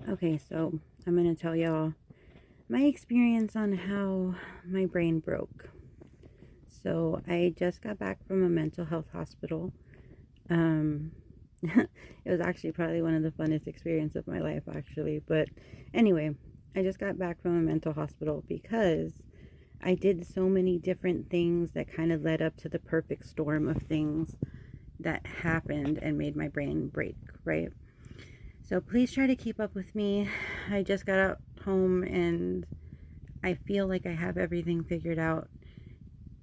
Okay, so I'm going to tell y'all my experience on how my brain broke. So I just got back from a mental health hospital. It was actually probably one of the funnest experiences of my life, actually. But anyway, I just got back from a mental hospital because I did so many different things that kind of led up to the perfect storm of things that happened and made my brain break, right? So please try to keep up with me. I just got out home and I feel like I have everything figured out.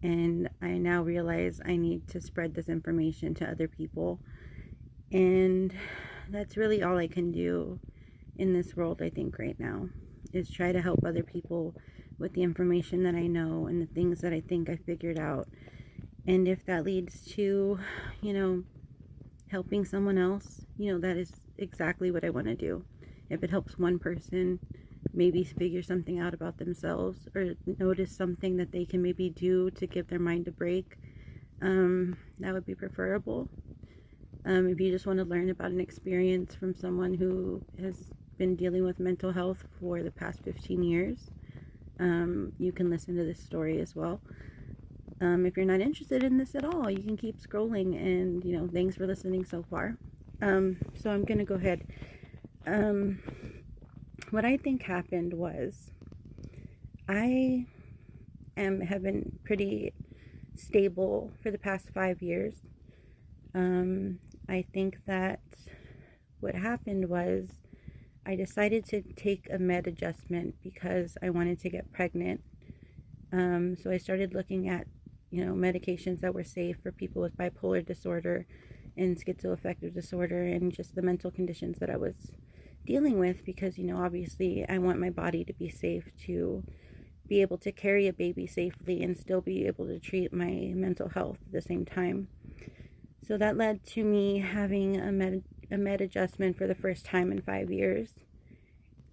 And I now realize I need to spread this information to other people. And that's really all I can do in this world, I think, right now, is try to help other people with the information that I know and the things that I think I figured out. And if that leads to, you know, helping someone else, that is exactly what I want to do. If it helps one person maybe figure something out about themselves or notice something that they can maybe do to give their mind a break, that would be preferable. If you just want to learn about an experience from someone who has been dealing with mental health for the past 15 years, you can listen to this story as well. If you're not interested in this at all, you can keep scrolling, and thanks for listening so far. So I'm gonna go ahead. Um, what I think happened was I have been pretty stable for the past 5 years. I think that what happened was I decided to take a med adjustment because I wanted to get pregnant. So I started looking at medications that were safe for people with bipolar disorder and schizoaffective disorder and just the mental conditions that I was dealing with, because obviously I want my body to be safe to be able to carry a baby safely and still be able to treat my mental health at the same time. So that led to me having a med adjustment for the first time in 5 years.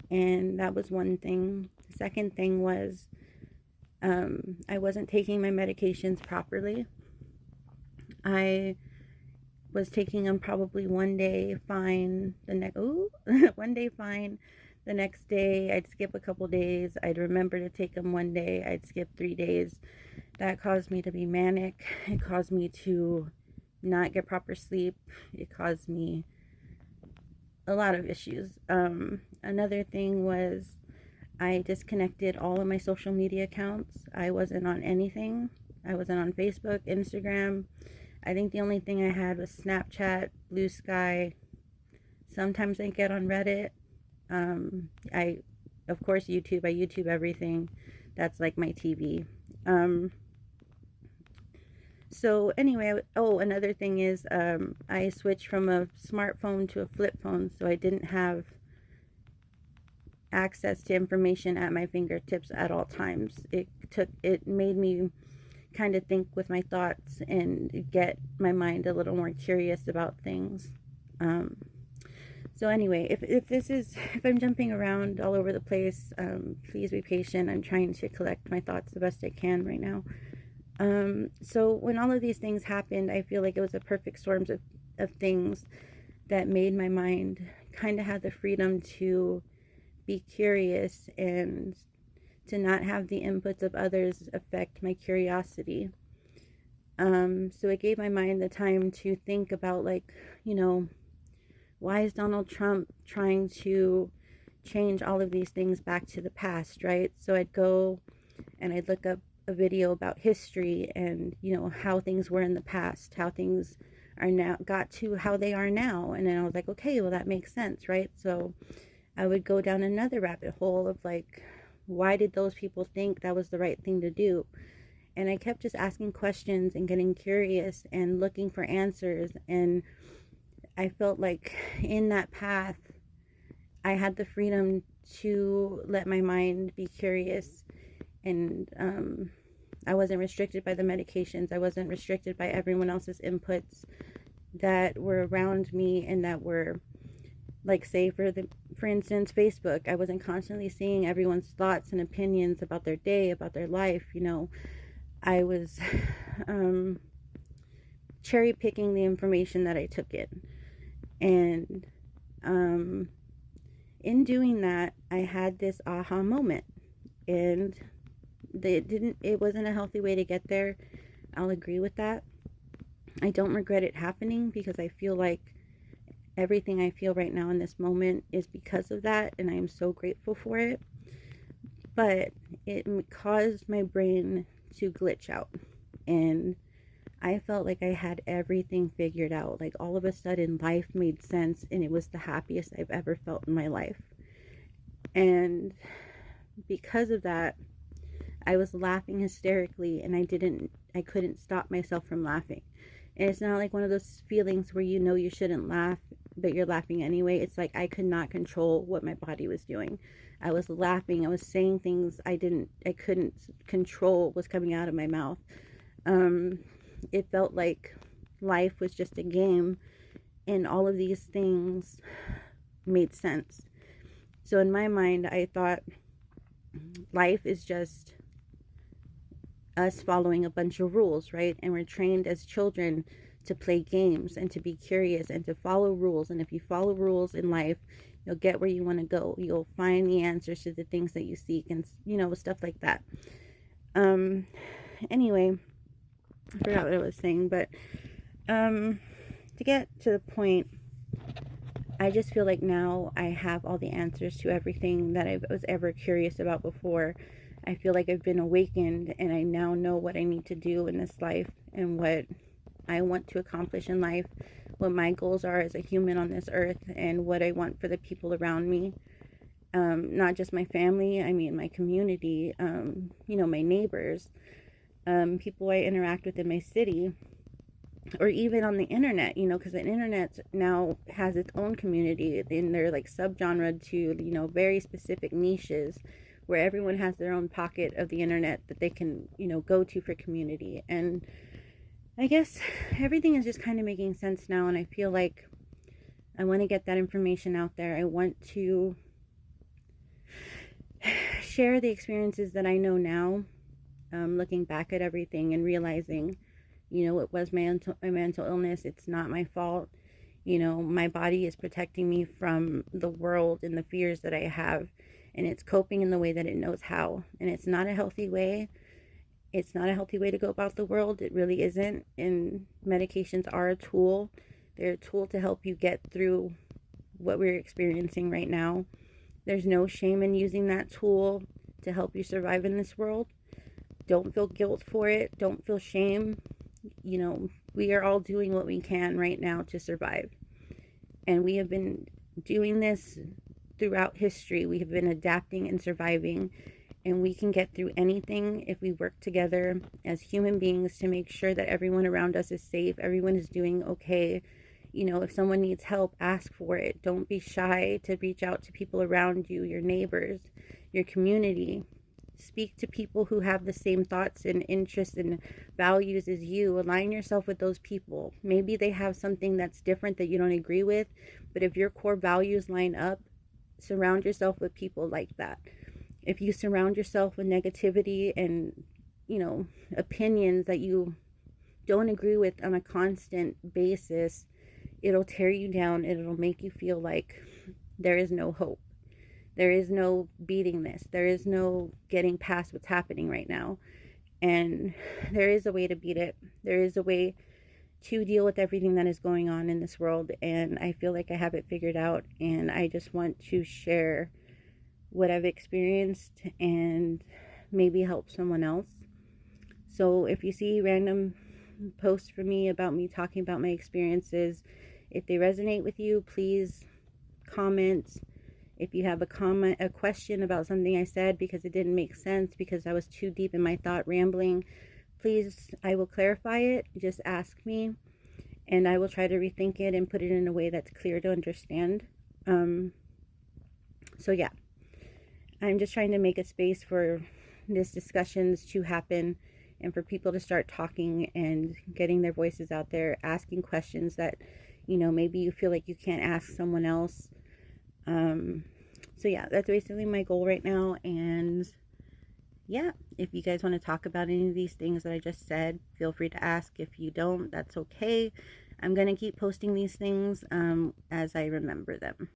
And that was one thing. The second thing was I wasn't taking my medications properly. I was taking them probably one day fine, one day fine. The next day I'd skip a couple days. I'd remember to take them one day. I'd skip 3 days. That caused me to be manic. It caused me to not get proper sleep. It caused me a lot of issues. Another thing was I disconnected all of my social media accounts. I wasn't on anything. I wasn't on Facebook, Instagram. I think the only thing I had was Snapchat, Blue Sky. Sometimes I get on Reddit. Of course, YouTube. I YouTube everything. That's like my TV. So anyway, another thing is I switched from a smartphone to a flip phone, so I didn't have access to information at my fingertips at all times. It made me kind of think with my thoughts and get my mind a little more curious about things. So anyway, if I'm jumping around all over the place, please be patient. I'm trying to collect my thoughts the best I can right now. So when all of these things happened, I feel like it was a perfect storm of things that made my mind kind of have the freedom to be curious and to not have the inputs of others affect my curiosity. So it gave my mind the time to think about, like, why is Donald Trump trying to change all of these things back to the past, right? So I'd go and I'd look up a video about history and how things were in the past, how things are now got to how they are now, and then I was like, okay, well, that makes sense, right? So I would go down another rabbit hole of, like, why did those people think that was the right thing to do? And I kept just asking questions and getting curious and looking for answers, and I felt like in that path I had the freedom to let my mind be curious, and I wasn't restricted by the medications. I wasn't restricted by everyone else's inputs that were around me and that were, like, say, for instance, Facebook. I wasn't constantly seeing everyone's thoughts and opinions about their day, about their life. I was cherry picking the information that I took in, and in doing that, I had this aha moment, and it wasn't a healthy way to get there. I'll agree with that. I don't regret it happening, because I feel like everything I feel right now in this moment is because of that, and I am so grateful for it. But it caused my brain to glitch out, and I felt like I had everything figured out. Like, all of a sudden life made sense, and it was the happiest I've ever felt in my life. And because of that, I was laughing hysterically, and I couldn't stop myself from laughing. And it's not like one of those feelings where you know you shouldn't laugh, but you're laughing anyway. It's like I could not control what my body was doing. I was laughing. I was saying things I couldn't control was coming out of my mouth. It felt like life was just a game, and all of these things made sense. So in my mind, I thought life is just us following a bunch of rules, right? And we're trained as children to play games and to be curious and to follow rules. And if you follow rules in life, you'll get where you want to go. You'll find the answers to the things that you seek, and stuff like that. Anyway, I forgot what I was saying, but to get to the point, I just feel like now I have all the answers to everything that I was ever curious about before. I feel like I've been awakened, and I now know what I need to do in this life and what I want to accomplish in life, what my goals are as a human on this earth, and what I want for the people around me. Not just my family, I mean my community, my neighbors, people I interact with in my city, or even on the internet, because the internet now has its own community, and they're like subgenre to, very specific niches, where everyone has their own pocket of the internet that they can, go to for community. And I guess everything is just kind of making sense now, and I feel like I want to get that information out there. I want to share the experiences that I know now, looking back at everything and realizing, it was my mental illness. It's not my fault. My body is protecting me from the world and the fears that I have, and it's coping in the way that it knows how. And it's not a healthy way. It's not a healthy way to go about the world. It really isn't. And medications are a tool. They're a tool to help you get through what we're experiencing right now. There's no shame in using that tool to help you survive in this world. Don't feel guilt for it. Don't feel shame. We are all doing what we can right now to survive. And we have been doing this throughout history. We have been adapting and surviving. And we can get through anything if we work together as human beings to make sure that everyone around us is safe. Everyone is doing okay. If someone needs help, ask for it. Don't be shy to reach out to people around you, your neighbors, your community. Speak to people who have the same thoughts and interests and values as you. Align yourself with those people. Maybe they have something that's different that you don't agree with, but if your core values line up, surround yourself with people like that. If you surround yourself with negativity and, opinions that you don't agree with on a constant basis, it'll tear you down, and it'll make you feel like there is no hope. There is no beating this. There is no getting past what's happening right now. And there is a way to beat it. There is a way to deal with everything that is going on in this world. And I feel like I have it figured out. And I just want to share what I've experienced and maybe help someone else. So if you see random posts from me about me talking about my experiences, if they resonate with you, please comment. If you have a question about something I said because it didn't make sense, because I was too deep in my thought rambling, please, I will clarify it. Just ask me, and I will try to rethink it and put it in a way that's clear to understand. So yeah, I'm just trying to make a space for these discussions to happen, and for people to start talking and getting their voices out there, asking questions that, maybe you feel like you can't ask someone else. So yeah, that's basically my goal right now. And yeah, if you guys want to talk about any of these things that I just said, feel free to ask. If you don't, that's okay. I'm going to keep posting these things as I remember them.